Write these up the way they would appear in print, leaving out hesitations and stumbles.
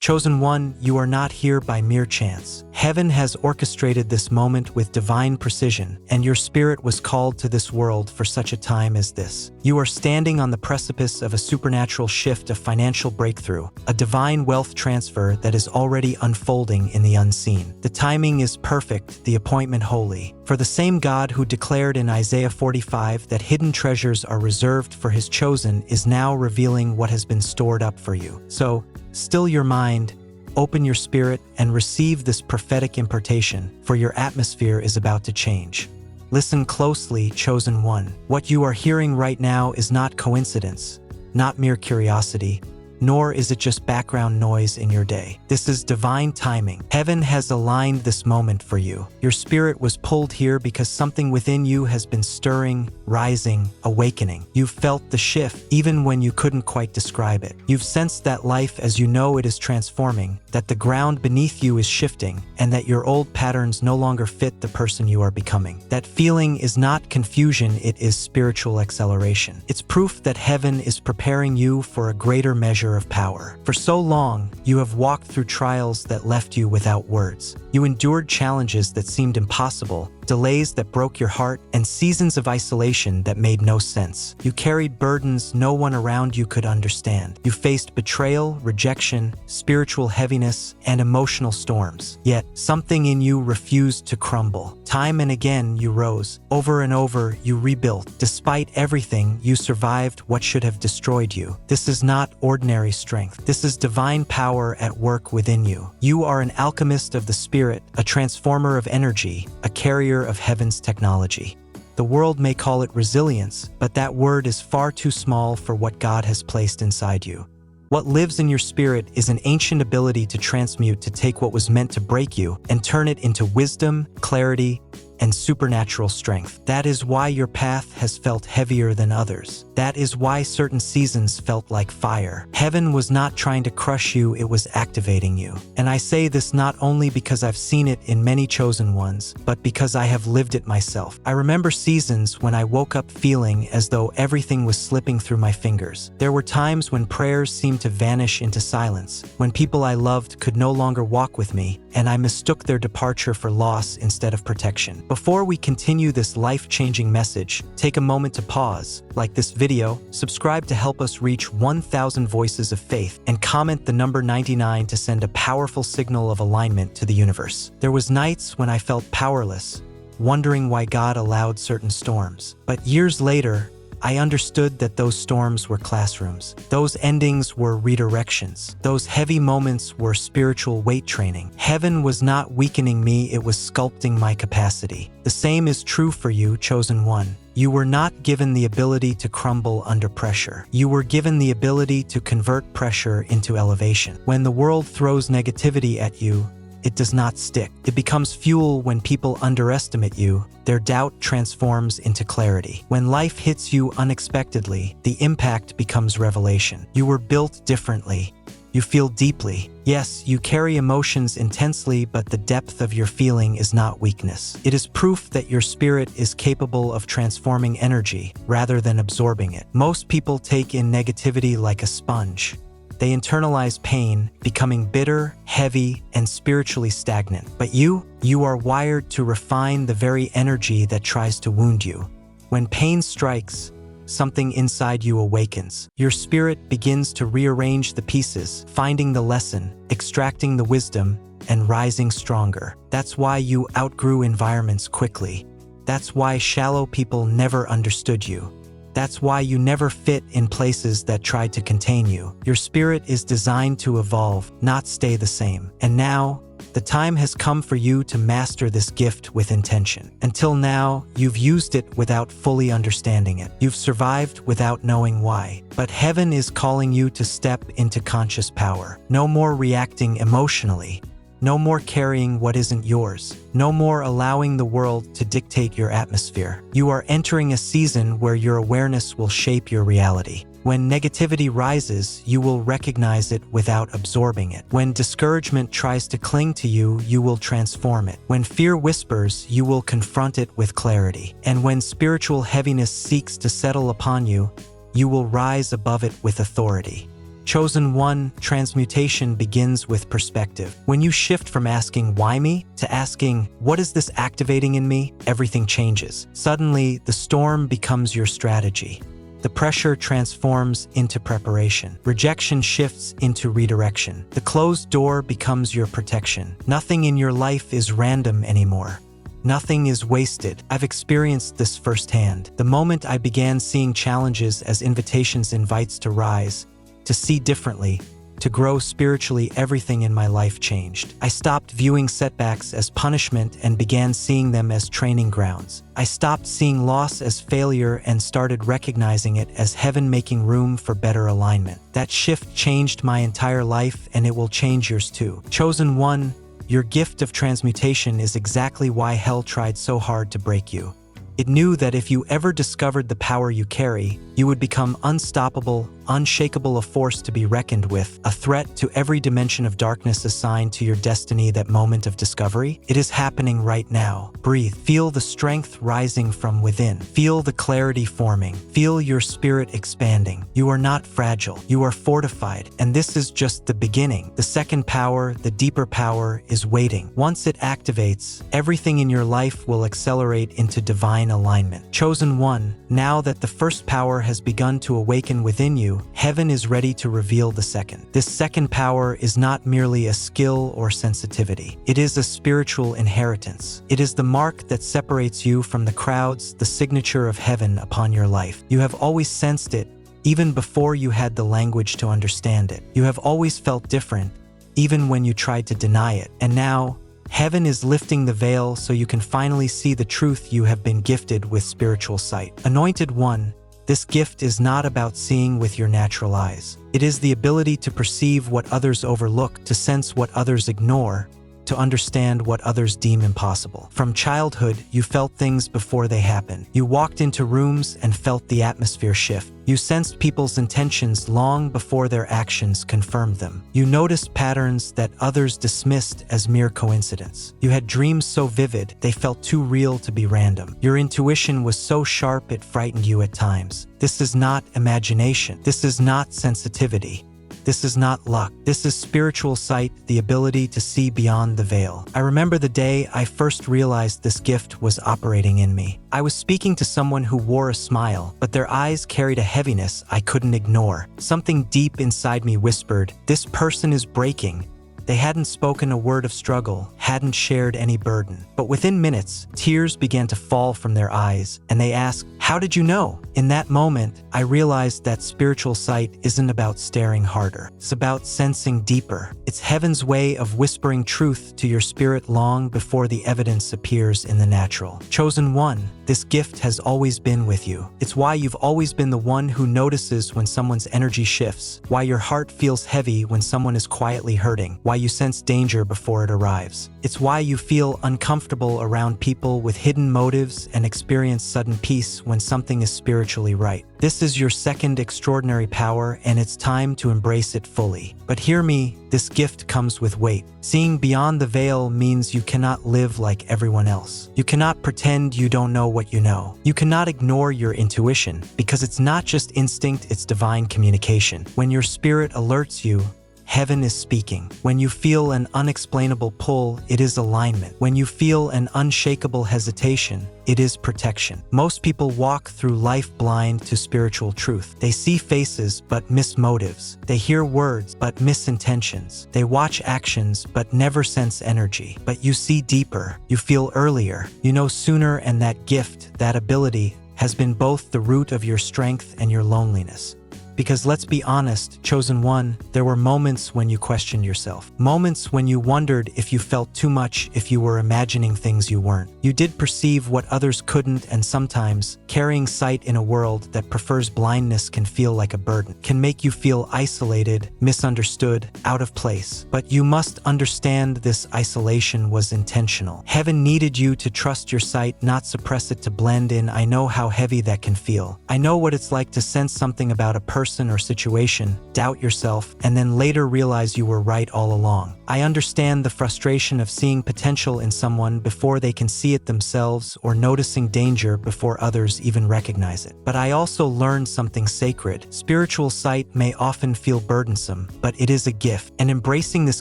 Chosen one, you are not here by mere chance. Heaven has orchestrated this moment with divine precision, and your spirit was called to this world for such a time as this. You are standing on the precipice of a supernatural shift, a financial breakthrough, a divine wealth transfer that is already unfolding in the unseen. The timing is perfect, the appointment holy. For the same God who declared in Isaiah 45 that hidden treasures are reserved for his chosen is now revealing what has been stored up for you. So, still your mind, open your spirit, and receive this prophetic impartation, for your atmosphere is about to change. Listen closely, chosen one. What you are hearing right now is not coincidence, not mere curiosity, nor is it just background noise in your day. This is divine timing. Heaven has aligned this moment for you. Your spirit was pulled here because something within you has been stirring, rising, awakening. You've felt the shift, even when you couldn't quite describe it. You've sensed that life as you know it is transforming, that the ground beneath you is shifting, and that your old patterns no longer fit the person you are becoming. That feeling is not confusion, it is spiritual acceleration. It's proof that heaven is preparing you for a greater measure of power. For so long, you have walked through trials that left you without words. You endured challenges that seemed impossible, delays that broke your heart, and seasons of isolation that made no sense. You carried burdens no one around you could understand. You faced betrayal, rejection, spiritual heaviness, and emotional storms. Yet, something in you refused to crumble. Time and again, you rose. Over and over, you rebuilt. Despite everything, you survived what should have destroyed you. This is not ordinary strength. This is divine power at work within you. You are an alchemist of the spirit, a transformer of energy, a carrier of heaven's technology. The world may call it resilience, but that word is far too small for what God has placed inside you. What lives in your spirit is an ancient ability to transmute, to take what was meant to break you and turn it into wisdom, clarity, and supernatural strength. That is why your path has felt heavier than others. That is why certain seasons felt like fire. Heaven was not trying to crush you, it was activating you. And I say this not only because I've seen it in many chosen ones, but because I have lived it myself. I remember seasons when I woke up feeling as though everything was slipping through my fingers. There were times when prayers seemed to vanish into silence, when people I loved could no longer walk with me, and I mistook their departure for loss instead of protection. Before we continue this life-changing message, take a moment to pause, like this video, subscribe to help us reach 1,000 voices of faith, and comment the number 99 to send a powerful signal of alignment to the universe. There was nights when I felt powerless, wondering why God allowed certain storms. But years later, I understood that those storms were classrooms. Those endings were redirections. Those heavy moments were spiritual weight training. Heaven was not weakening me, it was sculpting my capacity. The same is true for you, chosen one. You were not given the ability to crumble under pressure. You were given the ability to convert pressure into elevation. When the world throws negativity at you, it does not stick. It becomes fuel. When people underestimate you, their doubt transforms into clarity. When life hits you unexpectedly, the impact becomes revelation. You were built differently. You feel deeply. Yes, you carry emotions intensely, but the depth of your feeling is not weakness. It is proof that your spirit is capable of transforming energy rather than absorbing it. Most people take in negativity like a sponge. They internalize pain, becoming bitter, heavy, and spiritually stagnant. But you are wired to refine the very energy that tries to wound you. When pain strikes, something inside you awakens. Your spirit begins to rearrange the pieces, finding the lesson, extracting the wisdom, and rising stronger. That's why you outgrew environments quickly. That's why shallow people never understood you. That's why you never fit in places that tried to contain you. Your spirit is designed to evolve, not stay the same. And now, the time has come for you to master this gift with intention. Until now, you've used it without fully understanding it. You've survived without knowing why. But heaven is calling you to step into conscious power. No more reacting emotionally. No more carrying what isn't yours. No more allowing the world to dictate your atmosphere. You are entering a season where your awareness will shape your reality. When negativity rises, you will recognize it without absorbing it. When discouragement tries to cling to you, you will transform it. When fear whispers, you will confront it with clarity. And when spiritual heaviness seeks to settle upon you, you will rise above it with authority. Chosen one, transmutation begins with perspective. When you shift from asking, why me, to asking, what is this activating in me, everything changes. Suddenly, the storm becomes your strategy. The pressure transforms into preparation. Rejection shifts into redirection. The closed door becomes your protection. Nothing in your life is random anymore. Nothing is wasted. I've experienced this firsthand. The moment I began seeing challenges as invitations, invites to rise, to see differently, to grow spiritually, everything in my life changed. I stopped viewing setbacks as punishment and began seeing them as training grounds. I stopped seeing loss as failure and started recognizing it as heaven making room for better alignment. That shift changed my entire life, and it will change yours too. Chosen one, your gift of transmutation is exactly why hell tried so hard to break you. It knew that if you ever discovered the power you carry, you would become unstoppable, unshakable, a force to be reckoned with, a threat to every dimension of darkness assigned to your destiny. That moment of discovery, it is happening right now. Breathe. Feel the strength rising from within. Feel the clarity forming. Feel your spirit expanding. You are not fragile. You are fortified. And this is just the beginning. The second power, the deeper power, is waiting. Once it activates, everything in your life will accelerate into divine alignment. Chosen one, now that the first power has begun to awaken within you, heaven is ready to reveal the second. This second power is not merely a skill or sensitivity. It is a spiritual inheritance. It is the mark that separates you from the crowds, the signature of heaven upon your life. You have always sensed it, even before you had the language to understand it. You have always felt different, even when you tried to deny it. And now, heaven is lifting the veil so you can finally see the truth. You have been gifted with spiritual sight. Anointed one, this gift is not about seeing with your natural eyes. It is the ability to perceive what others overlook, to sense what others ignore, to understand what others deem impossible. From childhood, you felt things before they happened. You walked into rooms and felt the atmosphere shift. You sensed people's intentions long before their actions confirmed them. You noticed patterns that others dismissed as mere coincidence. You had dreams so vivid, they felt too real to be random. Your intuition was so sharp it frightened you at times. This is not imagination. This is not sensitivity. This is not luck. This is spiritual sight, the ability to see beyond the veil. I remember the day I first realized this gift was operating in me. I was speaking to someone who wore a smile, but their eyes carried a heaviness I couldn't ignore. Something deep inside me whispered, "This person is breaking." They hadn't spoken a word of struggle, hadn't shared any burden. But within minutes, tears began to fall from their eyes, and they asked, "How did you know?" In that moment, I realized that spiritual sight isn't about staring harder. It's about sensing deeper. It's heaven's way of whispering truth to your spirit long before the evidence appears in the natural. Chosen one, this gift has always been with you. It's why you've always been the one who notices when someone's energy shifts, why your heart feels heavy when someone is quietly hurting, why you sense danger before it arrives. It's why you feel uncomfortable around people with hidden motives and experience sudden peace when something is spiritually right. This is your second extraordinary power, and it's time to embrace it fully. But hear me, this gift comes with weight. Seeing beyond the veil means you cannot live like everyone else. You cannot pretend you don't know what you know. You cannot ignore your intuition, because it's not just instinct, it's divine communication. When your spirit alerts you, heaven is speaking. When you feel an unexplainable pull, it is alignment. When you feel an unshakable hesitation, it is protection. Most people walk through life blind to spiritual truth. They see faces but miss motives. They hear words but miss intentions. They watch actions but never sense energy. But you see deeper. You feel earlier. You know sooner, and that gift, that ability, has been both the root of your strength and your loneliness. Because let's be honest, chosen one, there were moments when you questioned yourself. Moments when you wondered if you felt too much, if you were imagining things you weren't. You did perceive what others couldn't, and sometimes, carrying sight in a world that prefers blindness can feel like a burden, can make you feel isolated, misunderstood, out of place. But you must understand this isolation was intentional. Heaven needed you to trust your sight, not suppress it to blend in. I know how heavy that can feel. I know what it's like to sense something about a person person or situation, doubt yourself, and then later realize you were right all along. I understand the frustration of seeing potential in someone before they can see it themselves or noticing danger before others even recognize it. But I also learned something sacred. Spiritual sight may often feel burdensome, but it is a gift, and embracing this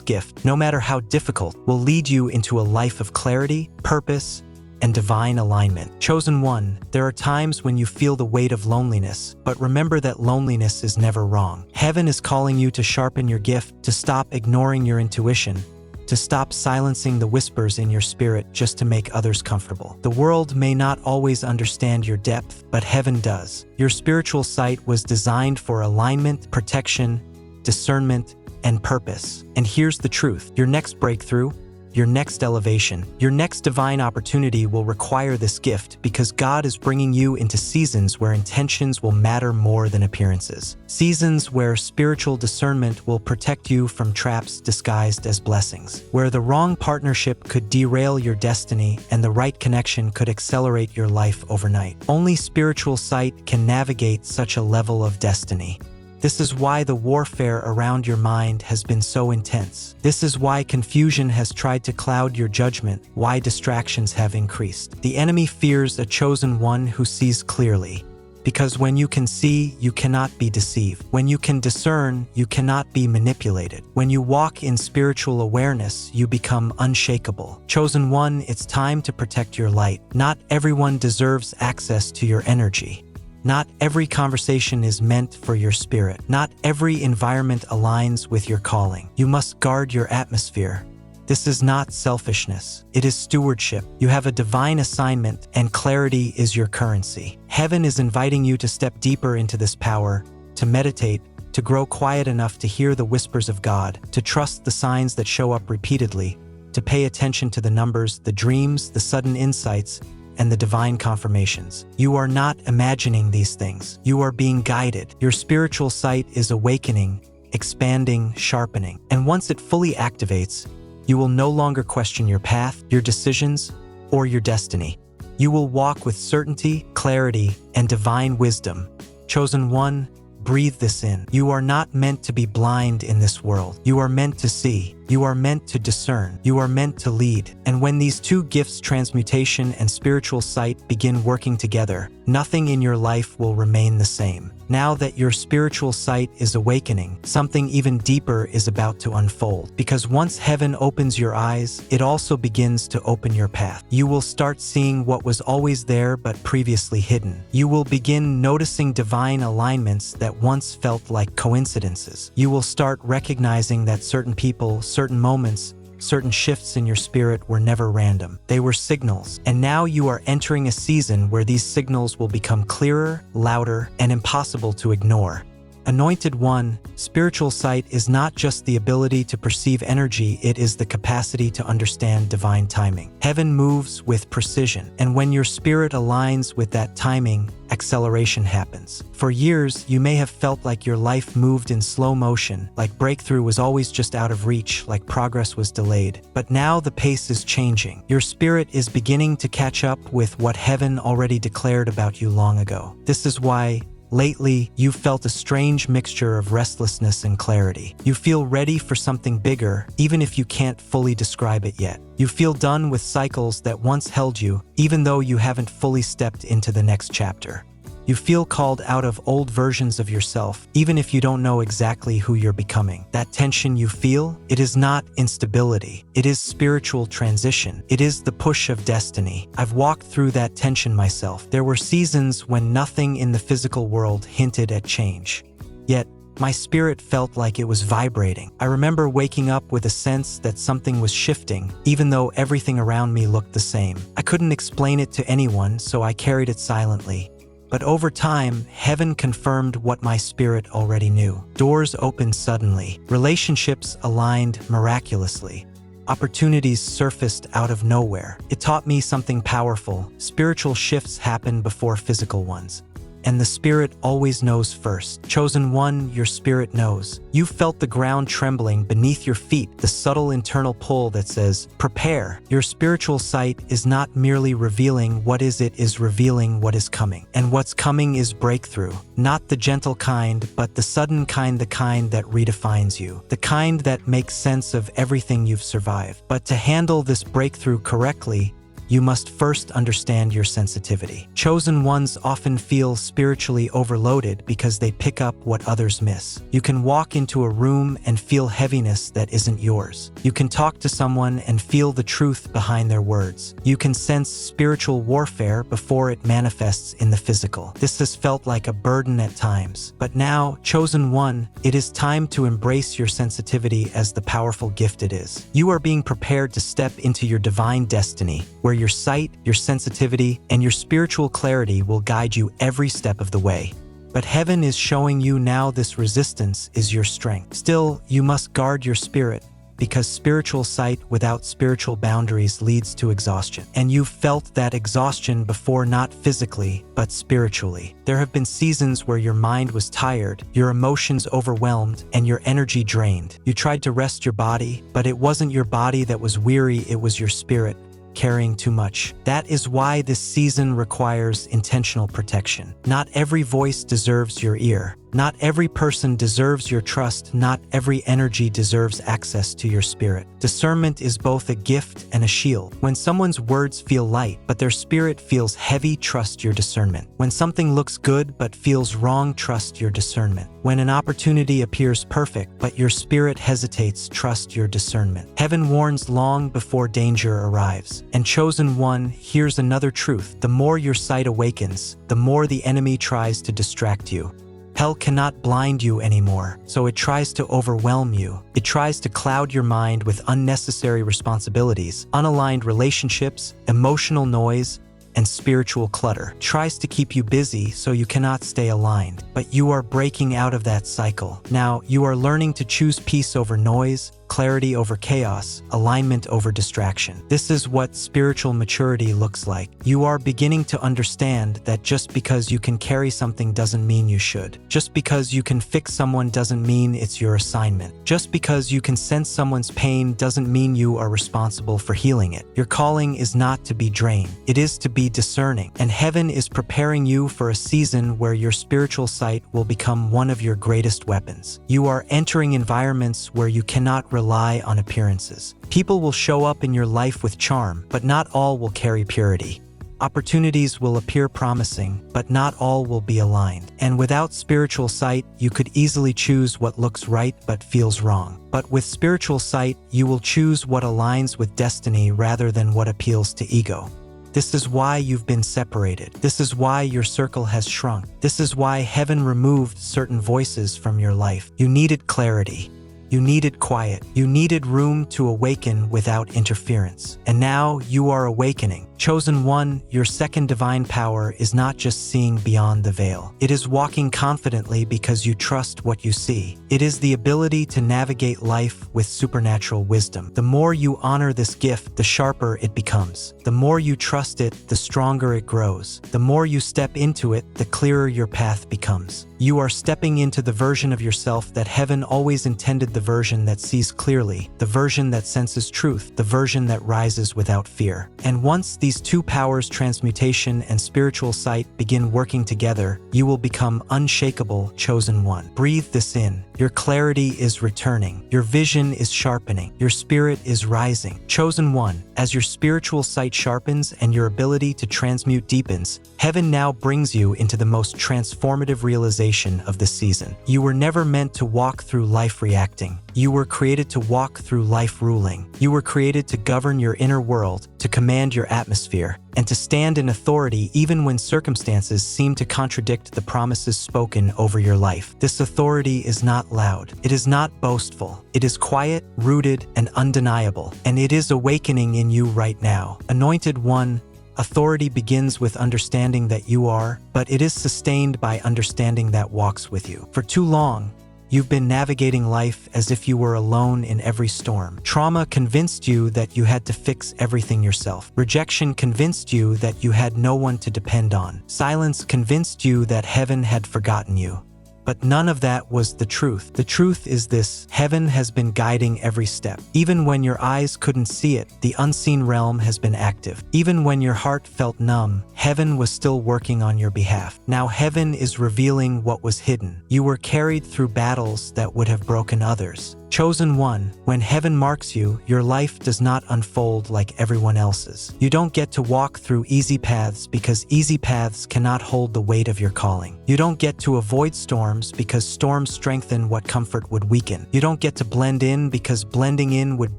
gift, no matter how difficult, will lead you into a life of clarity, purpose, and divine alignment. Chosen one, there are times when you feel the weight of loneliness, but remember that loneliness is never wrong. Heaven is calling you to sharpen your gift, to stop ignoring your intuition, to stop silencing the whispers in your spirit just to make others comfortable. The world may not always understand your depth, but heaven does. Your spiritual sight was designed for alignment, protection, discernment, and purpose. And here's the truth. Your next breakthrough, your next elevation, your next divine opportunity will require this gift because God is bringing you into seasons where intentions will matter more than appearances. Seasons where spiritual discernment will protect you from traps disguised as blessings. Where the wrong partnership could derail your destiny and the right connection could accelerate your life overnight. Only spiritual sight can navigate such a level of destiny. This is why the warfare around your mind has been so intense. This is why confusion has tried to cloud your judgment, why distractions have increased. The enemy fears a chosen one who sees clearly. Because when you can see, you cannot be deceived. When you can discern, you cannot be manipulated. When you walk in spiritual awareness, you become unshakable. Chosen one, it's time to protect your light. Not everyone deserves access to your energy. Not every conversation is meant for your spirit. Not every environment aligns with your calling. You must guard your atmosphere. This is not selfishness. It is stewardship. You have a divine assignment, and clarity is your currency. Heaven is inviting you to step deeper into this power, to meditate, to grow quiet enough to hear the whispers of God, to trust the signs that show up repeatedly, to pay attention to the numbers, the dreams, the sudden insights, and the divine confirmations. You are not imagining these things. You are being guided. Your spiritual sight is awakening, expanding, sharpening. And once it fully activates, you will no longer question your path, your decisions, or your destiny. You will walk with certainty, clarity, and divine wisdom. Chosen one, breathe this in. You are not meant to be blind in this world. You are meant to see. You are meant to discern. You are meant to lead. And when these two gifts, transmutation and spiritual sight, begin working together, nothing in your life will remain the same. Now that your spiritual sight is awakening, something even deeper is about to unfold. Because once heaven opens your eyes, it also begins to open your path. You will start seeing what was always there but previously hidden. You will begin noticing divine alignments that once felt like coincidences. You will start recognizing that certain people, certain moments, certain shifts in your spirit were never random. They were signals. And now you are entering a season where these signals will become clearer, louder, and impossible to ignore. Anointed one, spiritual sight is not just the ability to perceive energy, it is the capacity to understand divine timing. Heaven moves with precision, and when your spirit aligns with that timing, acceleration happens. For years, you may have felt like your life moved in slow motion, like breakthrough was always just out of reach, like progress was delayed. But now the pace is changing. Your spirit is beginning to catch up with what heaven already declared about you long ago. This is why lately, you've felt a strange mixture of restlessness and clarity. You feel ready for something bigger, even if you can't fully describe it yet. You feel done with cycles that once held you, even though you haven't fully stepped into the next chapter. You feel called out of old versions of yourself, even if you don't know exactly who you're becoming. That tension you feel, it is not instability. It is spiritual transition. It is the push of destiny. I've walked through that tension myself. There were seasons when nothing in the physical world hinted at change. Yet, my spirit felt like it was vibrating. I remember waking up with a sense that something was shifting, even though everything around me looked the same. I couldn't explain it to anyone, so I carried it silently. But over time, heaven confirmed what my spirit already knew. Doors opened suddenly. Relationships aligned miraculously. Opportunities surfaced out of nowhere. It taught me something powerful. Spiritual shifts happen before physical ones. and the spirit always knows first. Chosen one, your spirit knows. You felt the ground trembling beneath your feet, the subtle internal pull that says, prepare. Your spiritual sight is not merely revealing what is revealing what is coming. And what's coming is breakthrough. Not the gentle kind, but the sudden kind, the kind that redefines you. The kind that makes sense of everything you've survived. But to handle this breakthrough correctly, you must first understand your sensitivity. Chosen ones often feel spiritually overloaded because they pick up what others miss. You can walk into a room and feel heaviness that isn't yours. You can talk to someone and feel the truth behind their words. You can sense spiritual warfare before it manifests in the physical. This has felt like a burden at times. But now, chosen one, it is time to embrace your sensitivity as the powerful gift it is. You are being prepared to step into your divine destiny, where your sight, your sensitivity, and your spiritual clarity will guide you every step of the way. But heaven is showing you now this resistance is your strength. Still, you must guard your spirit, because spiritual sight without spiritual boundaries leads to exhaustion. And you've felt that exhaustion before, not physically, but spiritually. There have been seasons where your mind was tired, your emotions overwhelmed, and your energy drained. You tried to rest your body, but it wasn't your body that was weary, it was your spirit carrying too much. That is why this season requires intentional protection. Not every voice deserves your ear. Not every person deserves your trust. Not every energy deserves access to your spirit. Discernment is both a gift and a shield. When someone's words feel light, but their spirit feels heavy, trust your discernment. When something looks good but feels wrong, trust your discernment. When an opportunity appears perfect, but your spirit hesitates, trust your discernment. Heaven warns long before danger arrives. And chosen one, here's another truth. The more your sight awakens, the more the enemy tries to distract you. Hell cannot blind you anymore, so it tries to overwhelm you. It tries to cloud your mind with unnecessary responsibilities, unaligned relationships, emotional noise, and spiritual clutter. It tries to keep you busy so you cannot stay aligned. But you are breaking out of that cycle. Now, you are learning to choose peace over noise, clarity over chaos, alignment over distraction. This is what spiritual maturity looks like. You are beginning to understand that just because you can carry something doesn't mean you should. Just because you can fix someone doesn't mean it's your assignment. Just because you can sense someone's pain doesn't mean you are responsible for healing it. Your calling is not to be drained. It is to be discerning. And heaven is preparing you for a season where your spiritual sight will become one of your greatest weapons. You are entering environments where you cannot rely on appearances. People will show up in your life with charm, but not all will carry purity. Opportunities will appear promising, but not all will be aligned. And without spiritual sight, you could easily choose what looks right but feels wrong. But with spiritual sight, you will choose what aligns with destiny rather than what appeals to ego. This is why you've been separated. This is why your circle has shrunk. This is why heaven removed certain voices from your life. You needed clarity. You needed quiet. You needed room to awaken without interference. And now you are awakening. Chosen one, your second divine power is not just seeing beyond the veil. It is walking confidently because you trust what you see. It is the ability to navigate life with supernatural wisdom. The more you honor this gift, the sharper it becomes. The more you trust it, the stronger it grows. The more you step into it, the clearer your path becomes. You are stepping into the version of yourself that heaven always intended, the version that sees clearly, the version that senses truth, the version that rises without fear. And once these two powers, transmutation and spiritual sight, begin working together, you will become unshakable, chosen one. Breathe this in. Your clarity is returning. Your vision is sharpening. Your spirit is rising. Chosen one, as your spiritual sight sharpens and your ability to transmute deepens, heaven now brings you into the most transformative realization of the season. You were never meant to walk through life reacting. You were created to walk through life ruling. You were created to govern your inner world, to command your atmosphere, and to stand in authority even when circumstances seem to contradict the promises spoken over your life. This authority is not loud. It is not boastful. It is quiet, rooted, and undeniable. And it is awakening in you right now. Anointed one, authority begins with understanding that you are, but it is sustained by understanding that walks with you. For too long, You've been navigating life as if you were alone in every storm. Trauma convinced you that you had to fix everything yourself. Rejection convinced you that you had no one to depend on. Silence convinced you that heaven had forgotten you. But none of that was the truth. The truth is this: heaven has been guiding every step. Even when your eyes couldn't see it, the unseen realm has been active. Even when your heart felt numb, heaven was still working on your behalf. Now heaven is revealing what was hidden. You were carried through battles that would have broken others. Chosen one, when heaven marks you, your life does not unfold like everyone else's. You don't get to walk through easy paths because easy paths cannot hold the weight of your calling. You don't get to avoid storms because storms strengthen what comfort would weaken. You don't get to blend in because blending in would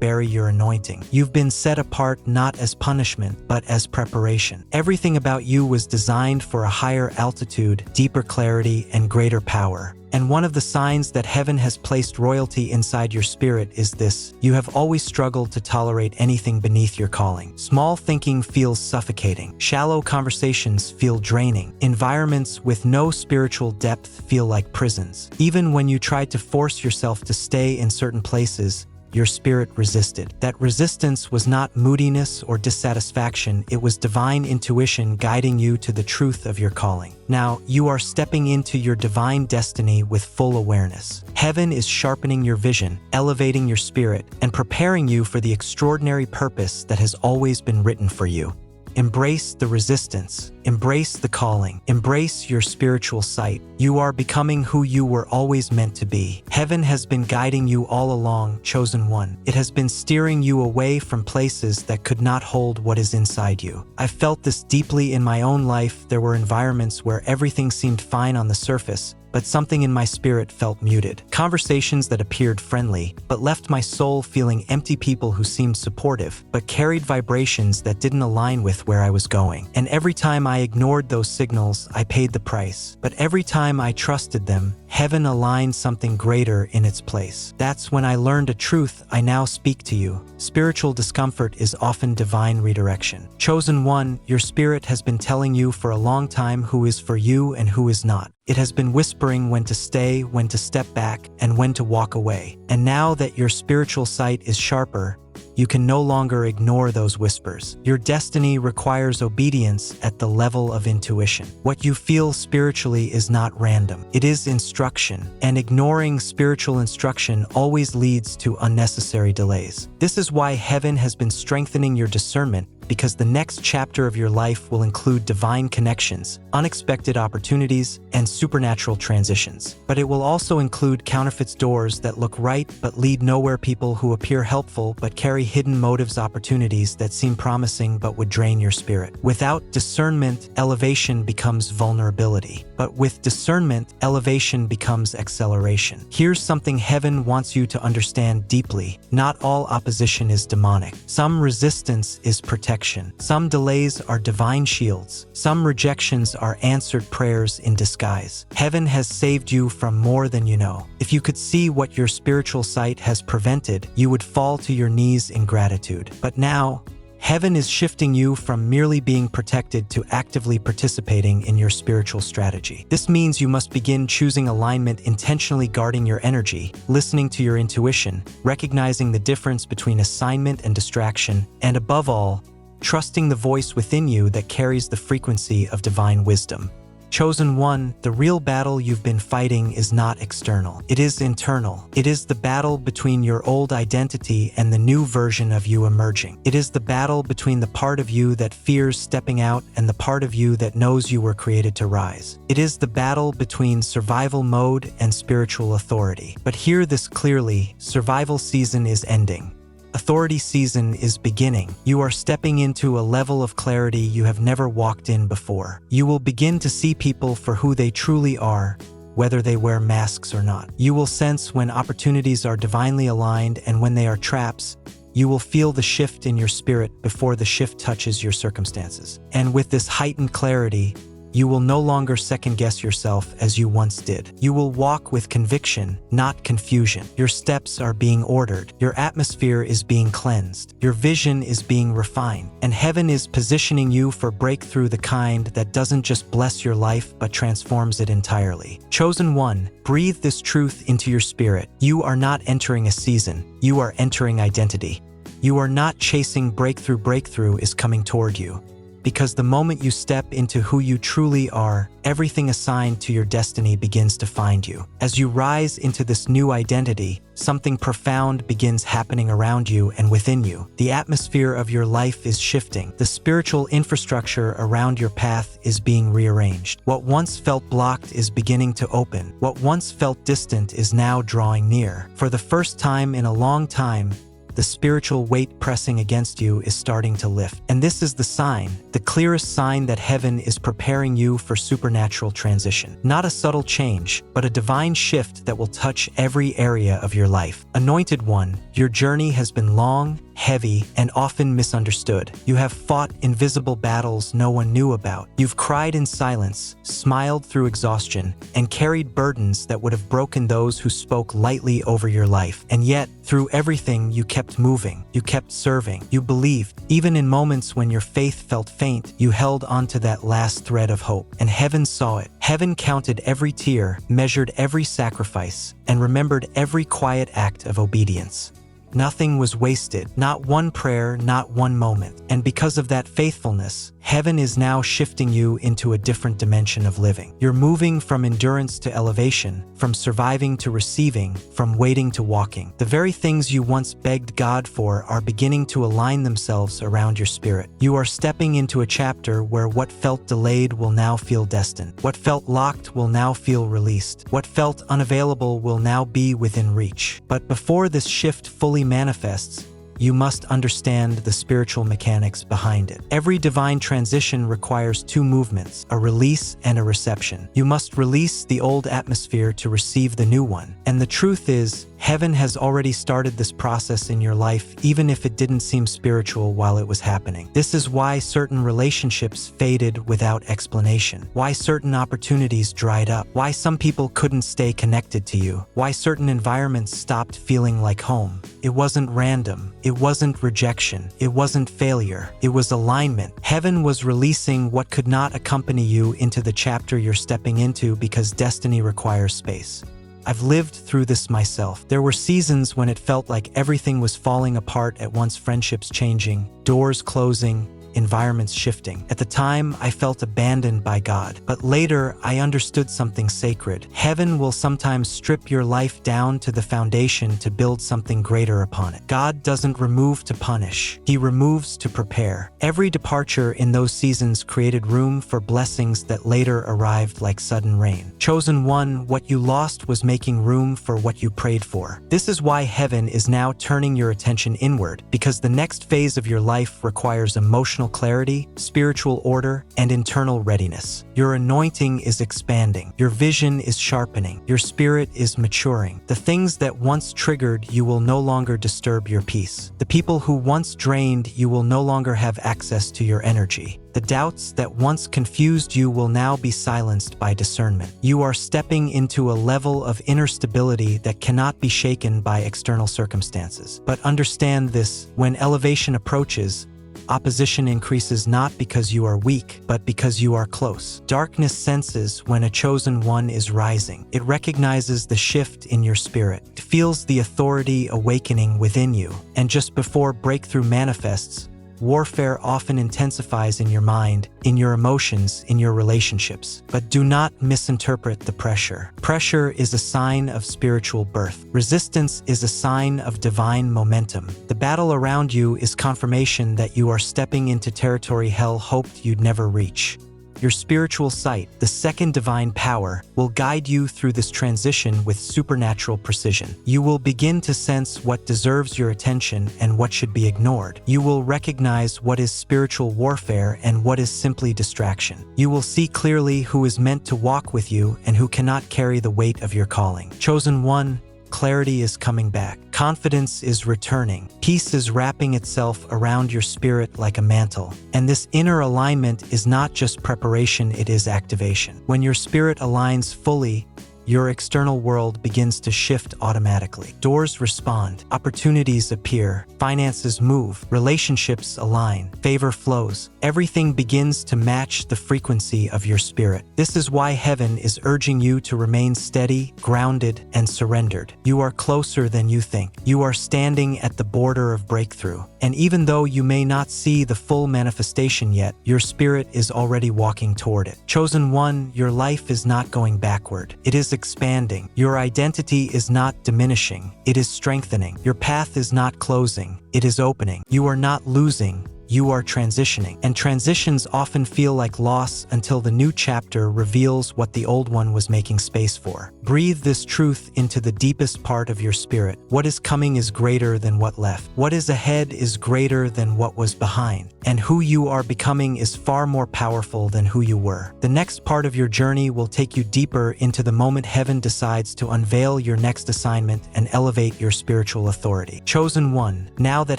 bury your anointing. You've been set apart not as punishment, but as preparation. Everything about you was designed for a higher altitude, deeper clarity, and greater power. And one of the signs that heaven has placed royalty inside your spirit is this: you have always struggled to tolerate anything beneath your calling. Small thinking feels suffocating. Shallow conversations feel draining. Environments with no spiritual depth feel like prisons. Even when you tried to force yourself to stay in certain places, your spirit resisted. That resistance was not moodiness or dissatisfaction, it was divine intuition guiding you to the truth of your calling. Now, you are stepping into your divine destiny with full awareness. Heaven is sharpening your vision, elevating your spirit, and preparing you for the extraordinary purpose that has always been written for you. Embrace the resistance. Embrace the calling. Embrace your spiritual sight. You are becoming who you were always meant to be. Heaven has been guiding you all along, chosen one. It has been steering you away from places that could not hold what is inside you. I felt this deeply in my own life. There were environments where everything seemed fine on the surface, but something in my spirit felt muted. Conversations that appeared friendly, but left my soul feeling empty. People who seemed supportive, but carried vibrations that didn't align with where I was going. And every time I ignored those signals, I paid the price. But every time I trusted them, heaven aligned something greater in its place. That's when I learned a truth I now speak to you. Spiritual discomfort is often divine redirection. Chosen one, your spirit has been telling you for a long time who is for you and who is not. It has been whispering when to stay, when to step back, and when to walk away. And now that your spiritual sight is sharper, you can no longer ignore those whispers. Your destiny requires obedience at the level of intuition. What you feel spiritually is not random. It is instruction, and ignoring spiritual instruction always leads to unnecessary delays. This is why heaven has been strengthening your discernment, because the next chapter of your life will include divine connections, unexpected opportunities, and supernatural transitions. But it will also include counterfeit doors that look right but lead nowhere, people who appear helpful but carry hidden motives, opportunities that seem promising but would drain your spirit. Without discernment, elevation becomes vulnerability. But with discernment, elevation becomes acceleration. Here's something heaven wants you to understand deeply. Not all opposition is demonic. Some resistance is protection. Some delays are divine shields. Some rejections are answered prayers in disguise. Heaven has saved you from more than you know. If you could see what your spiritual sight has prevented, you would fall to your knees in gratitude. But now, heaven is shifting you from merely being protected to actively participating in your spiritual strategy. This means you must begin choosing alignment, intentionally guarding your energy, listening to your intuition, recognizing the difference between assignment and distraction, and above all, trusting the voice within you that carries the frequency of divine wisdom. Chosen one, the real battle you've been fighting is not external. It is internal. It is the battle between your old identity and the new version of you emerging. It is the battle between the part of you that fears stepping out and the part of you that knows you were created to rise. It is the battle between survival mode and spiritual authority. But hear this clearly: survival season is ending. Authority season is beginning. You are stepping into a level of clarity you have never walked in before. You will begin to see people for who they truly are, whether they wear masks or not. You will sense when opportunities are divinely aligned and when they are traps. You will feel the shift in your spirit before the shift touches your circumstances. And with this heightened clarity, you will no longer second-guess yourself as you once did. You will walk with conviction, not confusion. Your steps are being ordered. Your atmosphere is being cleansed. Your vision is being refined. And heaven is positioning you for breakthrough, the kind that doesn't just bless your life but transforms it entirely. Chosen one, breathe this truth into your spirit. You are not entering a season. You are entering identity. You are not chasing breakthrough. Breakthrough is coming toward you. Because the moment you step into who you truly are, everything assigned to your destiny begins to find you. As you rise into this new identity, something profound begins happening around you and within you. The atmosphere of your life is shifting. The spiritual infrastructure around your path is being rearranged. What once felt blocked is beginning to open. What once felt distant is now drawing near. For the first time in a long time, the spiritual weight pressing against you is starting to lift. And this is the sign, the clearest sign that heaven is preparing you for supernatural transition. Not a subtle change, but a divine shift that will touch every area of your life. Anointed one, your journey has been long, heavy, and often misunderstood. You have fought invisible battles no one knew about. You've cried in silence, smiled through exhaustion, and carried burdens that would have broken those who spoke lightly over your life. And yet, through everything, you kept moving, you kept serving, you believed. Even in moments when your faith felt faint, you held onto that last thread of hope. And heaven saw it. Heaven counted every tear, measured every sacrifice, and remembered every quiet act of obedience. Nothing was wasted, not one prayer, not one moment. And because of that faithfulness, heaven is now shifting you into a different dimension of living. You're moving from endurance to elevation, from surviving to receiving, from waiting to walking. The very things you once begged God for are beginning to align themselves around your spirit. You are stepping into a chapter where what felt delayed will now feel destined. What felt locked will now feel released. What felt unavailable will now be within reach. But before this shift fully manifests, you must understand the spiritual mechanics behind it. Every divine transition requires two movements, a release and a reception. You must release the old atmosphere to receive the new one. And the truth is, heaven has already started this process in your life, even if it didn't seem spiritual while it was happening. This is why certain relationships faded without explanation, why certain opportunities dried up, why some people couldn't stay connected to you, why certain environments stopped feeling like home. It wasn't random. It wasn't rejection. It wasn't failure. It was alignment. Heaven was releasing what could not accompany you into the chapter you're stepping into because destiny requires space. I've lived through this myself. There were seasons when it felt like everything was falling apart at once, friendships changing, doors closing, environments shifting. At the time, I felt abandoned by God. But later, I understood something sacred. Heaven will sometimes strip your life down to the foundation to build something greater upon it. God doesn't remove to punish. He removes to prepare. Every departure in those seasons created room for blessings that later arrived like sudden rain. Chosen one, what you lost was making room for what you prayed for. This is why heaven is now turning your attention inward, because the next phase of your life requires emotional clarity, spiritual order, and internal readiness. Your anointing is expanding. Your vision is sharpening. Your spirit is maturing. The things that once triggered you will no longer disturb your peace. The people who once drained you will no longer have access to your energy. The doubts that once confused you will now be silenced by discernment. You are stepping into a level of inner stability that cannot be shaken by external circumstances. But understand this, when elevation approaches, opposition increases not because you are weak, but because you are close. Darkness senses when a chosen one is rising. It recognizes the shift in your spirit. It feels the authority awakening within you. And just before breakthrough manifests, warfare often intensifies in your mind, in your emotions, in your relationships. But do not misinterpret the pressure. Pressure is a sign of spiritual birth. Resistance is a sign of divine momentum. The battle around you is confirmation that you are stepping into territory hell hoped you'd never reach. Your spiritual sight, the second divine power, will guide you through this transition with supernatural precision. You will begin to sense what deserves your attention and what should be ignored. You will recognize what is spiritual warfare and what is simply distraction. You will see clearly who is meant to walk with you and who cannot carry the weight of your calling. Chosen one, clarity is coming back. Confidence is returning. Peace is wrapping itself around your spirit like a mantle. And this inner alignment is not just preparation, it is activation. When your spirit aligns fully, your external world begins to shift automatically. Doors respond, opportunities appear, finances move, relationships align, favor flows. Everything begins to match the frequency of your spirit. This is why heaven is urging you to remain steady, grounded, and surrendered. You are closer than you think. You are standing at the border of breakthrough. And even though you may not see the full manifestation yet, your spirit is already walking toward it. Chosen one, your life is not going backward. It is expanding. Your identity is not diminishing. It is strengthening. Your path is not closing. It is opening. You are not losing. You are transitioning. And transitions often feel like loss until the new chapter reveals what the old one was making space for. Breathe this truth into the deepest part of your spirit. What is coming is greater than what left. What is ahead is greater than what was behind. And who you are becoming is far more powerful than who you were. The next part of your journey will take you deeper into the moment heaven decides to unveil your next assignment and elevate your spiritual authority. Chosen one, now that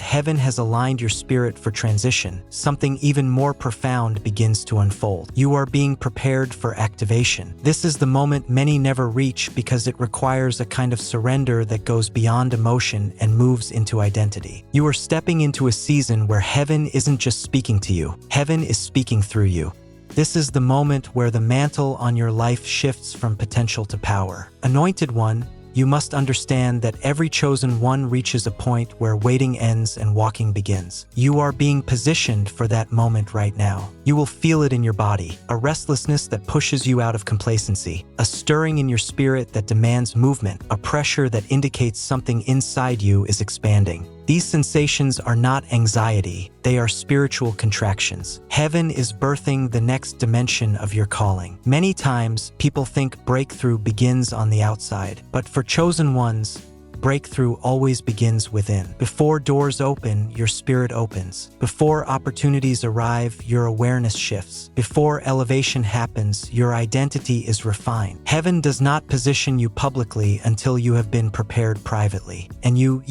heaven has aligned your spirit for transition, something even more profound begins to unfold. You are being prepared for activation. This is the moment many never reach because it requires a kind of surrender that goes beyond emotion and moves into identity. You are stepping into a season where heaven isn't just speaking to you, heaven is speaking through you. This is the moment where the mantle on your life shifts from potential to power. Anointed one, you must understand that every chosen one reaches a point where waiting ends and walking begins. You are being positioned for that moment right now. You will feel it in your body, a restlessness that pushes you out of complacency, a stirring in your spirit that demands movement, a pressure that indicates something inside you is expanding. These sensations are not anxiety, they are spiritual contractions. Heaven is birthing the next dimension of your calling. Many times, people think breakthrough begins on the outside, but for chosen ones, breakthrough always begins within. Before doors open, your spirit opens. Before opportunities arrive, your awareness shifts. Before elevation happens, your identity is refined. Heaven does not position you publicly until you have been prepared privately. And you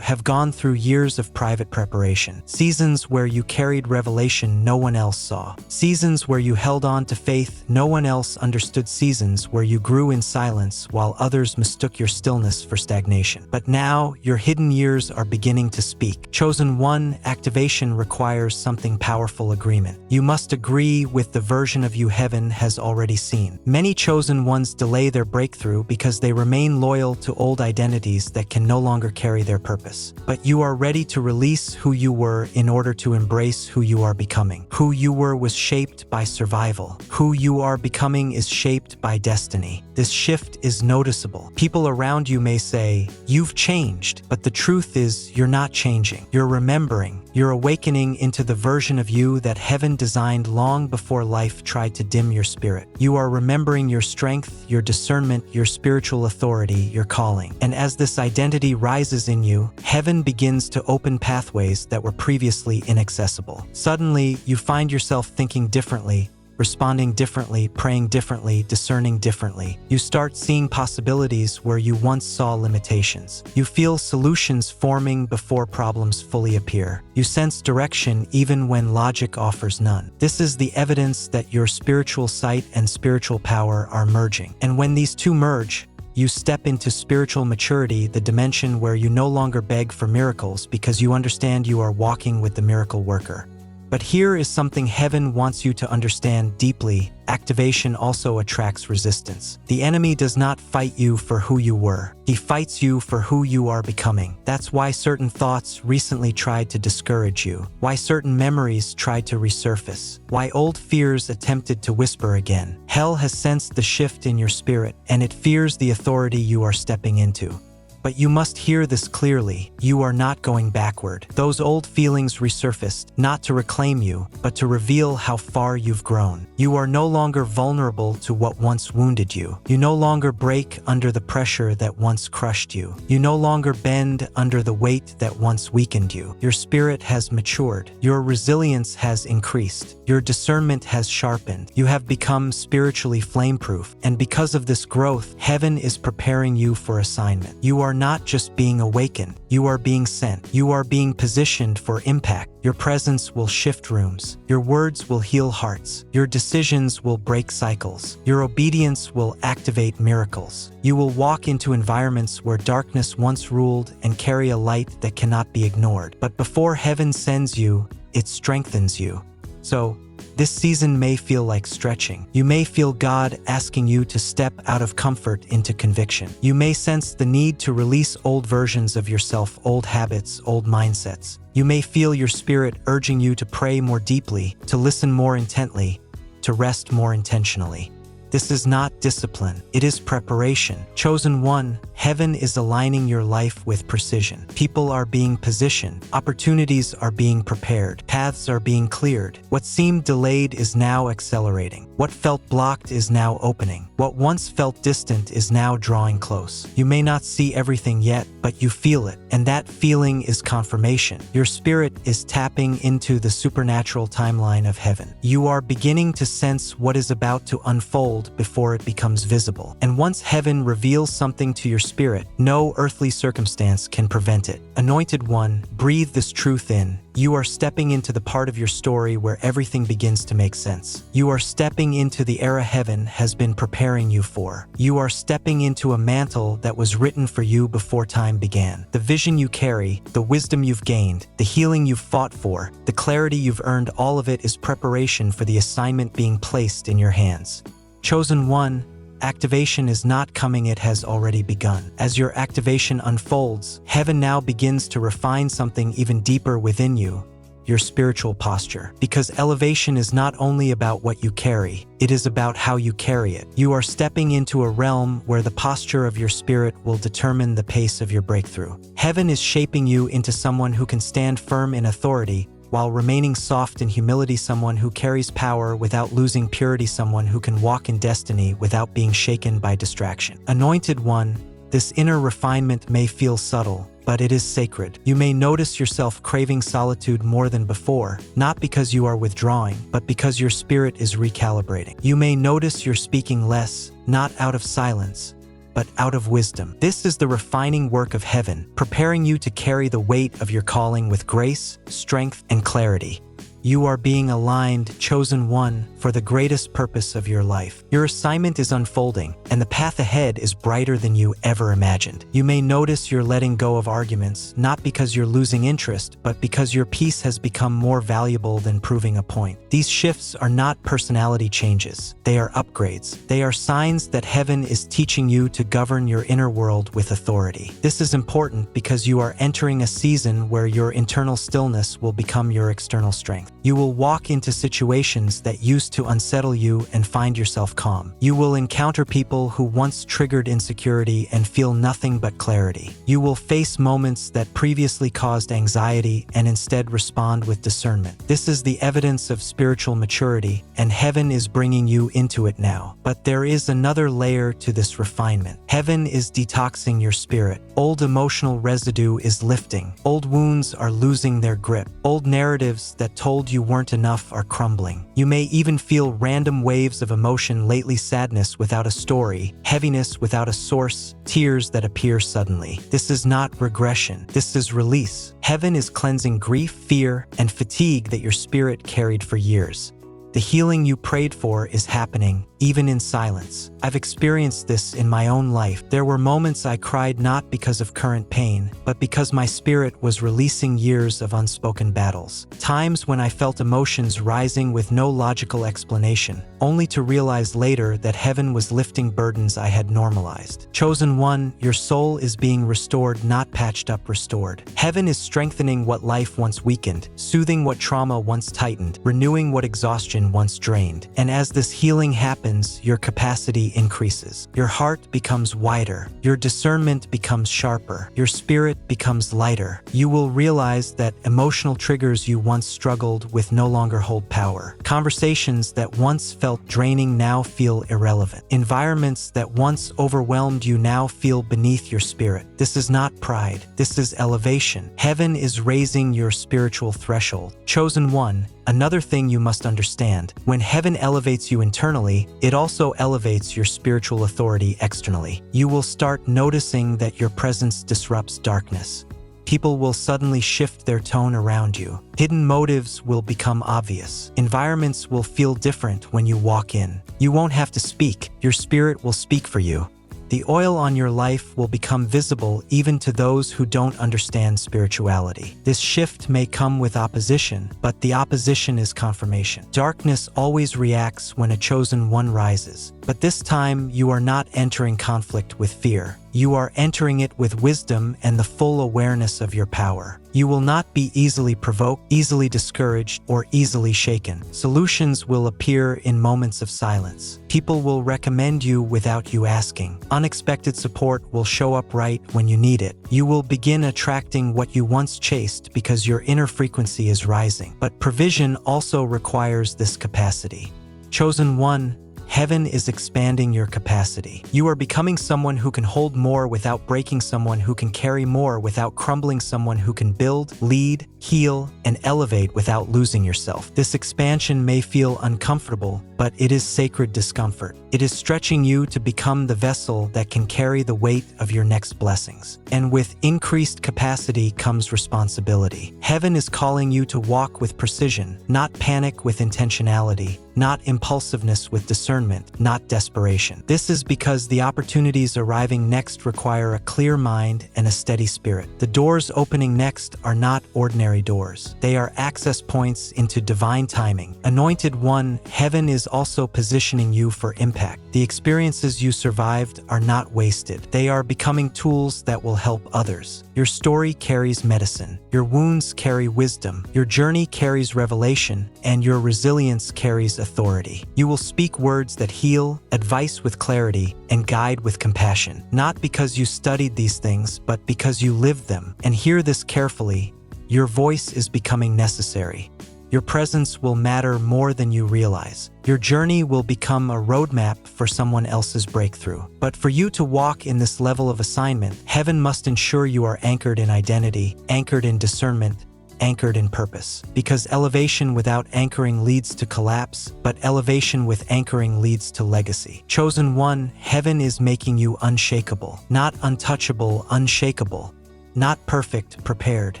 have gone through years of private preparation. Seasons where you carried revelation no one else saw. Seasons where you held on to faith no one else understood. Seasons where you grew in silence while others mistook your stillness for stagnation. But now, your hidden years are beginning to speak. Chosen one, activation requires something powerful: agreement. You must agree with the version of you heaven has already seen. Many chosen ones delay their breakthrough because they remain loyal to old identities that can no longer carry their purpose. But you are ready to release who you were in order to embrace who you are becoming. Who you were was shaped by survival. Who you are becoming is shaped by destiny. This shift is noticeable. People around you may say, "You've changed," but the truth is, you're not changing. You're remembering. You're awakening into the version of you that heaven designed long before life tried to dim your spirit. You are remembering your strength, your discernment, your spiritual authority, your calling. And as this identity rises in you, heaven begins to open pathways that were previously inaccessible. Suddenly, you find yourself thinking differently, responding differently, praying differently, discerning differently. You start seeing possibilities where you once saw limitations. You feel solutions forming before problems fully appear. You sense direction even when logic offers none. This is the evidence that your spiritual sight and spiritual power are merging. And when these two merge, you step into spiritual maturity, the dimension where you no longer beg for miracles because you understand you are walking with the miracle worker. But here is something heaven wants you to understand deeply. Activation also attracts resistance. The enemy does not fight you for who you were. He fights you for who you are becoming. That's why certain thoughts recently tried to discourage you. Why certain memories tried to resurface. Why old fears attempted to whisper again. Hell has sensed the shift in your spirit, and it fears the authority you are stepping into. But you must hear this clearly. You are not going backward. Those old feelings resurfaced, not to reclaim you, but to reveal how far you've grown. You are no longer vulnerable to what once wounded you. You no longer break under the pressure that once crushed you. You no longer bend under the weight that once weakened you. Your spirit has matured. Your resilience has increased. Your discernment has sharpened. You have become spiritually flameproof. And because of this growth, heaven is preparing you for assignment. You are not just being awakened. You are being sent. You are being positioned for impact. Your presence will shift rooms. Your words will heal hearts. Your decisions will break cycles. Your obedience will activate miracles. You will walk into environments where darkness once ruled and carry a light that cannot be ignored. But before heaven sends you, it strengthens you. So, this season may feel like stretching. You may feel God asking you to step out of comfort into conviction. You may sense the need to release old versions of yourself, old habits, old mindsets. You may feel your spirit urging you to pray more deeply, to listen more intently, to rest more intentionally. This is not discipline, it is preparation. Chosen one, heaven is aligning your life with precision. People are being positioned, opportunities are being prepared, paths are being cleared. What seemed delayed is now accelerating. What felt blocked is now opening. What once felt distant is now drawing close. You may not see everything yet, but you feel it, and that feeling is confirmation. Your spirit is tapping into the supernatural timeline of heaven. You are beginning to sense what is about to unfold before it becomes visible. And once heaven reveals something to your spirit, no earthly circumstance can prevent it. Anointed one, breathe this truth in. You are stepping into the part of your story where everything begins to make sense. You are stepping into the era heaven has been preparing you for. You are stepping into a mantle that was written for you before time began. The vision you carry, the wisdom you've gained, the healing you've fought for, the clarity you've earned, all of it is preparation for the assignment being placed in your hands. Chosen one, activation is not coming, it has already begun. As your activation unfolds, heaven now begins to refine something even deeper within you, your spiritual posture. Because elevation is not only about what you carry, it is about how you carry it. You are stepping into a realm where the posture of your spirit will determine the pace of your breakthrough. Heaven is shaping you into someone who can stand firm in authority, while remaining soft in humility, someone who carries power without losing purity, someone who can walk in destiny without being shaken by distraction. Anointed one, this inner refinement may feel subtle, but it is sacred. You may notice yourself craving solitude more than before, not because you are withdrawing, but because your spirit is recalibrating. You may notice you're speaking less, not out of silence, but out of wisdom. This is the refining work of heaven, preparing you to carry the weight of your calling with grace, strength, and clarity. You are being aligned, chosen one, for the greatest purpose of your life. Your assignment is unfolding, and the path ahead is brighter than you ever imagined. You may notice you're letting go of arguments, not because you're losing interest, but because your peace has become more valuable than proving a point. These shifts are not personality changes. They are upgrades. They are signs that heaven is teaching you to govern your inner world with authority. This is important because you are entering a season where your internal stillness will become your external strength. You will walk into situations that used to unsettle you and find yourself calm. You will encounter people who once triggered insecurity and feel nothing but clarity. You will face moments that previously caused anxiety and instead respond with discernment. This is the evidence of spiritual maturity, and heaven is bringing you into it now. But there is another layer to this refinement. Heaven is detoxing your spirit. Old emotional residue is lifting. Old wounds are losing their grip. Old narratives that told you weren't enough are crumbling. You may even feel random waves of emotion lately: sadness without a story, heaviness without a source, tears that appear suddenly. This is not regression. This is release. Heaven is cleansing grief, fear, and fatigue that your spirit carried for years. The healing you prayed for is happening, even in silence. I've experienced this in my own life. There were moments I cried not because of current pain, but because my spirit was releasing years of unspoken battles. Times when I felt emotions rising with no logical explanation, only to realize later that heaven was lifting burdens I had normalized. Chosen one, your soul is being restored, not patched up, restored. Heaven is strengthening what life once weakened, soothing what trauma once tightened, renewing what exhaustion once drained. And as this healing happens, happens, your capacity increases. Your heart becomes wider. Your discernment becomes sharper. Your spirit becomes lighter. You will realize that emotional triggers you once struggled with no longer hold power. Conversations that once felt draining now feel irrelevant. Environments that once overwhelmed you now feel beneath your spirit. This is not pride. This is elevation. Heaven is raising your spiritual threshold. Chosen one, another thing you must understand, when heaven elevates you internally, it also elevates your spiritual authority externally. You will start noticing that your presence disrupts darkness. People will suddenly shift their tone around you. Hidden motives will become obvious. Environments will feel different when you walk in. You won't have to speak. Your spirit will speak for you. The oil on your life will become visible even to those who don't understand spirituality. This shift may come with opposition, but the opposition is confirmation. Darkness always reacts when a chosen one rises, but this time you are not entering conflict with fear. You are entering it with wisdom and the full awareness of your power. You will not be easily provoked, easily discouraged, or easily shaken. Solutions will appear in moments of silence. People will recommend you without you asking. Unexpected support will show up right when you need it. You will begin attracting what you once chased because your inner frequency is rising. But provision also requires this capacity. Chosen one, heaven is expanding your capacity. You are becoming someone who can hold more without breaking, someone who can carry more without crumbling, someone who can build, lead, heal, and elevate without losing yourself. This expansion may feel uncomfortable, but it is sacred discomfort. It is stretching you to become the vessel that can carry the weight of your next blessings. And with increased capacity comes responsibility. Heaven is calling you to walk with precision, not panic with intentionality, not impulsiveness with discernment, not desperation. This is because the opportunities arriving next require a clear mind and a steady spirit. The doors opening next are not ordinary doors. They are access points into divine timing. Anointed one, heaven is also positioning you for impact. The experiences you survived are not wasted. They are becoming tools that will help others. Your story carries medicine. Your wounds carry wisdom. Your journey carries revelation, and your resilience carries authority. You will speak words that heal, advice with clarity, and guide with compassion. Not because you studied these things, but because you lived them. And hear this carefully. Your voice is becoming necessary. Your presence will matter more than you realize. Your journey will become a roadmap for someone else's breakthrough. But for you to walk in this level of assignment, heaven must ensure you are anchored in identity, anchored in discernment, anchored in purpose. Because elevation without anchoring leads to collapse, but elevation with anchoring leads to legacy. Chosen one, heaven is making you unshakable, not untouchable, unshakable. Not perfect, prepared,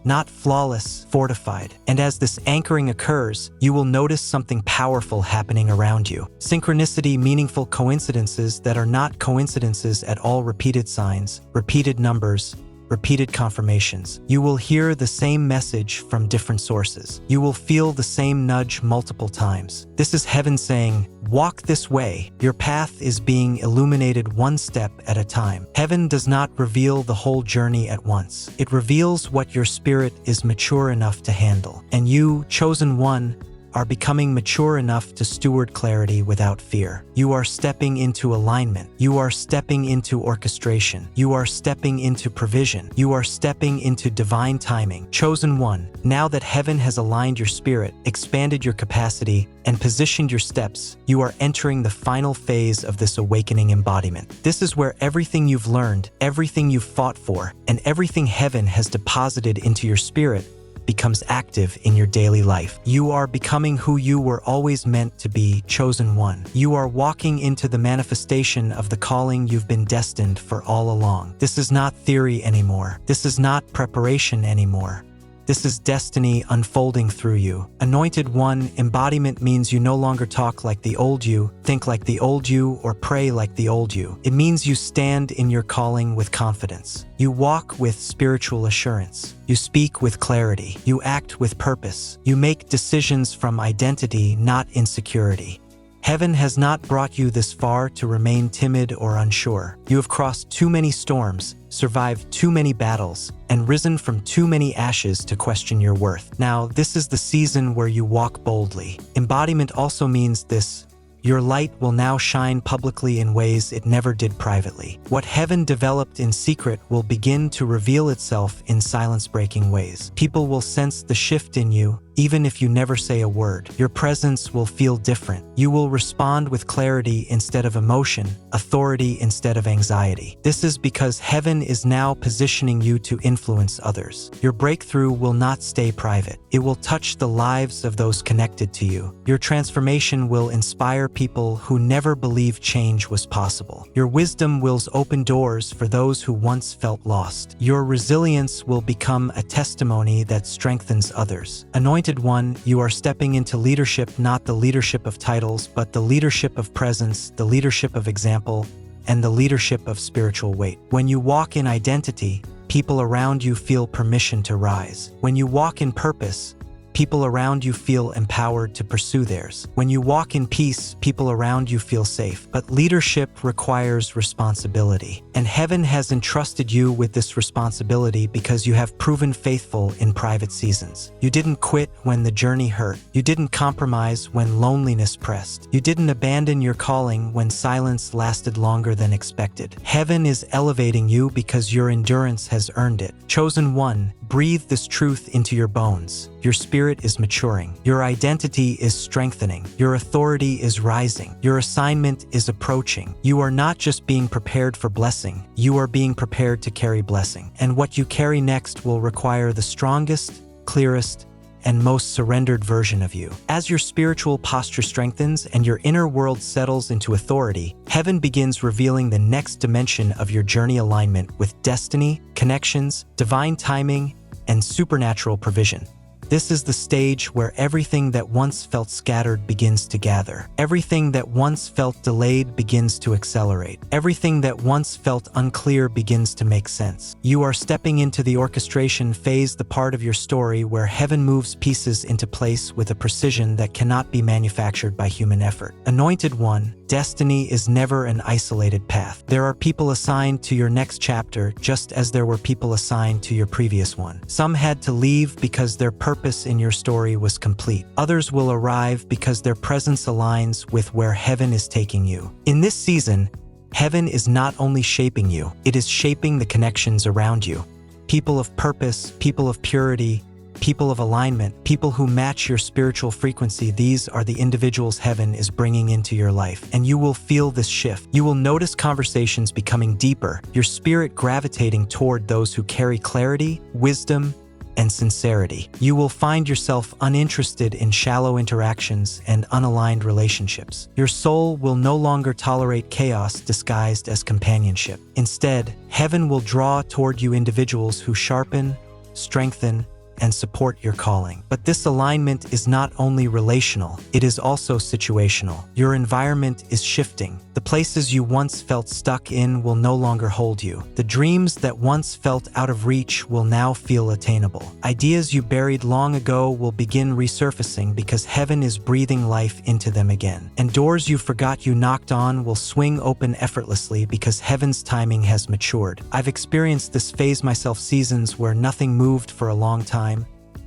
not flawless, fortified. And as this anchoring occurs, you will notice something powerful happening around you. Synchronicity, meaningful coincidences that are not coincidences at all, repeated signs, repeated numbers, repeated confirmations. You will hear the same message from different sources. You will feel the same nudge multiple times. This is heaven saying, walk this way. Your path is being illuminated one step at a time. Heaven does not reveal the whole journey at once. It reveals what your spirit is mature enough to handle. And you, chosen one, are becoming mature enough to steward clarity without fear. You are stepping into alignment. You are stepping into orchestration. You are stepping into provision. You are stepping into divine timing. Chosen one, now that heaven has aligned your spirit, expanded your capacity, and positioned your steps, you are entering the final phase of this awakening embodiment. This is where everything you've learned, everything you've fought for, and everything heaven has deposited into your spirit becomes active in your daily life. You are becoming who you were always meant to be, chosen one. You are walking into the manifestation of the calling you've been destined for all along. This is not theory anymore. This is not preparation anymore. This is destiny unfolding through you. Anointed one, embodiment means you no longer talk like the old you, think like the old you, or pray like the old you. It means you stand in your calling with confidence. You walk with spiritual assurance. You speak with clarity. You act with purpose. You make decisions from identity, not insecurity. Heaven has not brought you this far to remain timid or unsure. You have crossed too many storms, survived too many battles, and risen from too many ashes to question your worth. Now, this is the season where you walk boldly. Embodiment also means this. Your light will now shine publicly in ways it never did privately. What heaven developed in secret will begin to reveal itself in silence-breaking ways. People will sense the shift in you, even if you never say a word. Your presence will feel different. You will respond with clarity instead of emotion, authority instead of anxiety. This is because heaven is now positioning you to influence others. Your breakthrough will not stay private. It will touch the lives of those connected to you. Your transformation will inspire people who never believed change was possible. Your wisdom will open doors for those who once felt lost. Your resilience will become a testimony that strengthens others. Anointed One, you are stepping into leadership, not the leadership of titles, but the leadership of presence, the leadership of example, and the leadership of spiritual weight. When you walk in identity, people around you feel permission to rise. When you walk in purpose, people around you feel empowered to pursue theirs. When you walk in peace, people around you feel safe. But leadership requires responsibility. And heaven has entrusted you with this responsibility because you have proven faithful in private seasons. You didn't quit when the journey hurt. You didn't compromise when loneliness pressed. You didn't abandon your calling when silence lasted longer than expected. Heaven is elevating you because your endurance has earned it. Chosen one, breathe this truth into your bones. Your spirit is maturing. Your identity is strengthening. Your authority is rising. Your assignment is approaching. You are not just being prepared for blessing, you are being prepared to carry blessing. And what you carry next will require the strongest, clearest, and most surrendered version of you. As your spiritual posture strengthens and your inner world settles into authority, heaven begins revealing the next dimension of your journey alignment with destiny, connections, divine timing, and supernatural provision. This is the stage where everything that once felt scattered begins to gather. Everything that once felt delayed begins to accelerate. Everything that once felt unclear begins to make sense. You are stepping into the orchestration phase, the part of your story where heaven moves pieces into place with a precision that cannot be manufactured by human effort. Anointed one, destiny is never an isolated path. There are people assigned to your next chapter just as there were people assigned to your previous one. Some had to leave because their purpose in your story was complete. Others will arrive because their presence aligns with where heaven is taking you. In this season, heaven is not only shaping you, it is shaping the connections around you. People of purpose, people of purity, people of alignment, people who match your spiritual frequency. These are the individuals heaven is bringing into your life, and you will feel this shift. You will notice conversations becoming deeper, your spirit gravitating toward those who carry clarity, wisdom, and sincerity. You will find yourself uninterested in shallow interactions and unaligned relationships. Your soul will no longer tolerate chaos disguised as companionship. Instead, heaven will draw toward you individuals who sharpen, strengthen, and support your calling. But this alignment is not only relational, it is also situational. Your environment is shifting. The places you once felt stuck in will no longer hold you. The dreams that once felt out of reach will now feel attainable. Ideas you buried long ago will begin resurfacing because heaven is breathing life into them again. And doors you forgot you knocked on will swing open effortlessly because heaven's timing has matured. I've experienced this phase myself, seasons where nothing moved for a long time,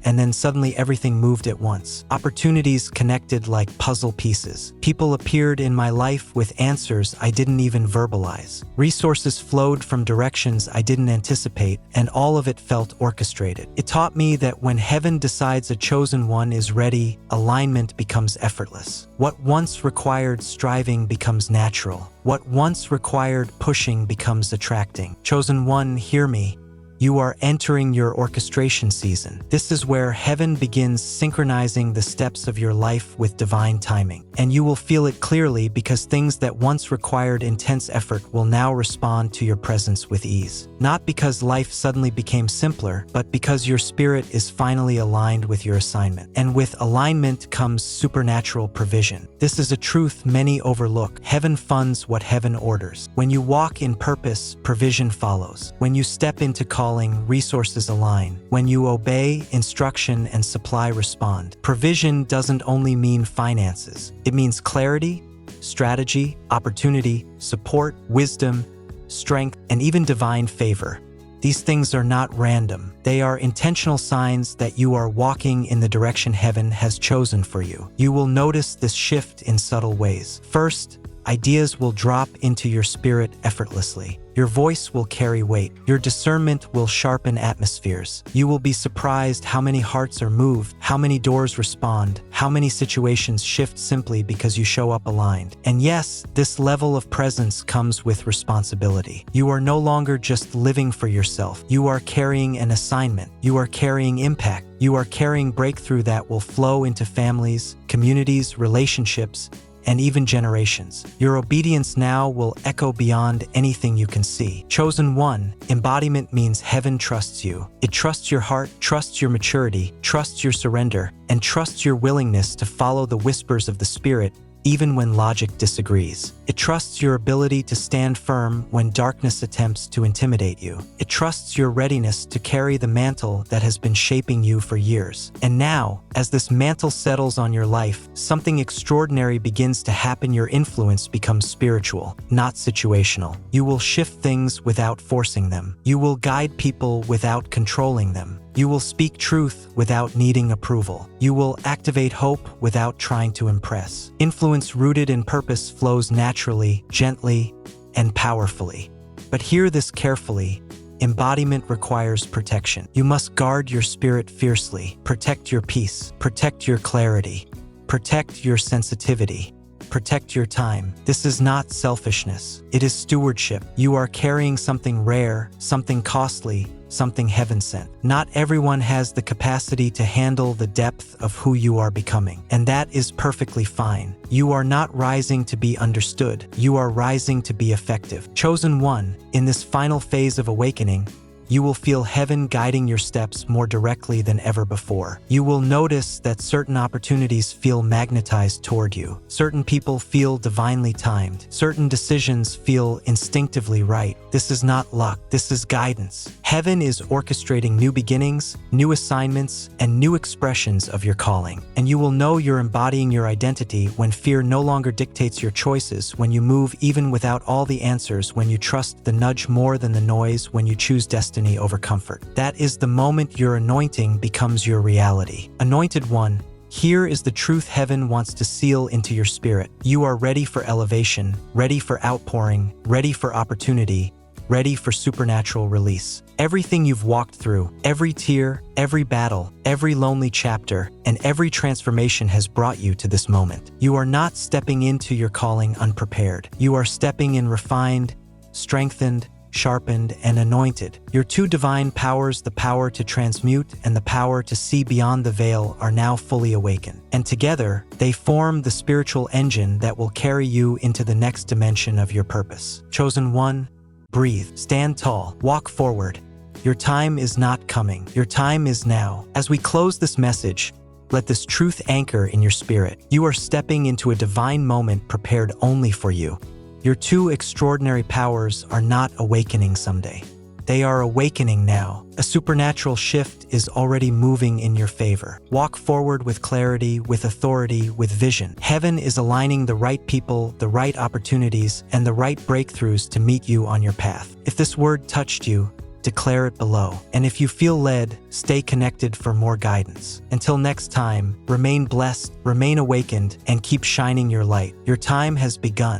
and then suddenly everything moved at once. Opportunities connected like puzzle pieces. People appeared in my life with answers I didn't even verbalize. Resources flowed from directions I didn't anticipate, and all of it felt orchestrated. It taught me that when heaven decides a chosen one is ready, alignment becomes effortless. What once required striving becomes natural. What once required pushing becomes attracting. Chosen one, hear me. You are entering your orchestration season. This is where heaven begins synchronizing the steps of your life with divine timing. And you will feel it clearly because things that once required intense effort will now respond to your presence with ease. Not because life suddenly became simpler, but because your spirit is finally aligned with your assignment. And with alignment comes supernatural provision. This is a truth many overlook. Heaven funds what heaven orders. When you walk in purpose, provision follows. When you step into calling, resources align. When you obey, instruction and supply respond. Provision doesn't only mean finances. It means clarity, strategy, opportunity, support, wisdom, strength, and even divine favor. These things are not random. They are intentional signs that you are walking in the direction heaven has chosen for you. You will notice this shift in subtle ways. First, ideas will drop into your spirit effortlessly. Your voice will carry weight. Your discernment will sharpen atmospheres. You will be surprised how many hearts are moved, how many doors respond, how many situations shift simply because you show up aligned. And yes, this level of presence comes with responsibility. You are no longer just living for yourself. You are carrying an assignment. You are carrying impact. You are carrying breakthrough that will flow into families, communities, relationships, and even generations. Your obedience now will echo beyond anything you can see. Chosen one, embodiment means heaven trusts you. It trusts your heart, trusts your maturity, trusts your surrender, and trusts your willingness to follow the whispers of the Spirit even when logic disagrees. It trusts your ability to stand firm when darkness attempts to intimidate you. It trusts your readiness to carry the mantle that has been shaping you for years. And now, as this mantle settles on your life, something extraordinary begins to happen. Your influence becomes spiritual, not situational. You will shift things without forcing them. You will guide people without controlling them. You will speak truth without needing approval. You will activate hope without trying to impress. Influence rooted in purpose flows naturally, gently, and powerfully. But hear this carefully. Embodiment requires protection. You must guard your spirit fiercely. Protect your peace. Protect your clarity. Protect your sensitivity. Protect your time. This is not selfishness. It is stewardship. You are carrying something rare, something costly, something heaven sent. Not everyone has the capacity to handle the depth of who you are becoming, and that is perfectly fine. You are not rising to be understood. You are rising to be effective. Chosen one, in this final phase of awakening, you will feel heaven guiding your steps more directly than ever before. You will notice that certain opportunities feel magnetized toward you. Certain people feel divinely timed. Certain decisions feel instinctively right. This is not luck. This is guidance. Heaven is orchestrating new beginnings, new assignments, and new expressions of your calling. And you will know you're embodying your identity when fear no longer dictates your choices, when you move even without all the answers, when you trust the nudge more than the noise, when you choose destiny over comfort. That is the moment your anointing becomes your reality. Anointed one, here is the truth heaven wants to seal into your spirit. You are ready for elevation, ready for outpouring, ready for opportunity, ready for supernatural release. Everything you've walked through, every tear, every battle, every lonely chapter, and every transformation has brought you to this moment. You are not stepping into your calling unprepared. You are stepping in refined, strengthened, sharpened, and anointed. Your two divine powers, the power to transmute and the power to see beyond the veil, are now fully awakened. And together, they form the spiritual engine that will carry you into the next dimension of your purpose. Chosen one, breathe, stand tall, walk forward. Your time is not coming. Your time is now. As we close this message, let this truth anchor in your spirit. You are stepping into a divine moment prepared only for you. Your two extraordinary powers are not awakening someday. They are awakening now. A supernatural shift is already moving in your favor. Walk forward with clarity, with authority, with vision. Heaven is aligning the right people, the right opportunities, and the right breakthroughs to meet you on your path. If this word touched you, declare it below. And if you feel led, stay connected for more guidance. Until next time, remain blessed, remain awakened, and keep shining your light. Your time has begun.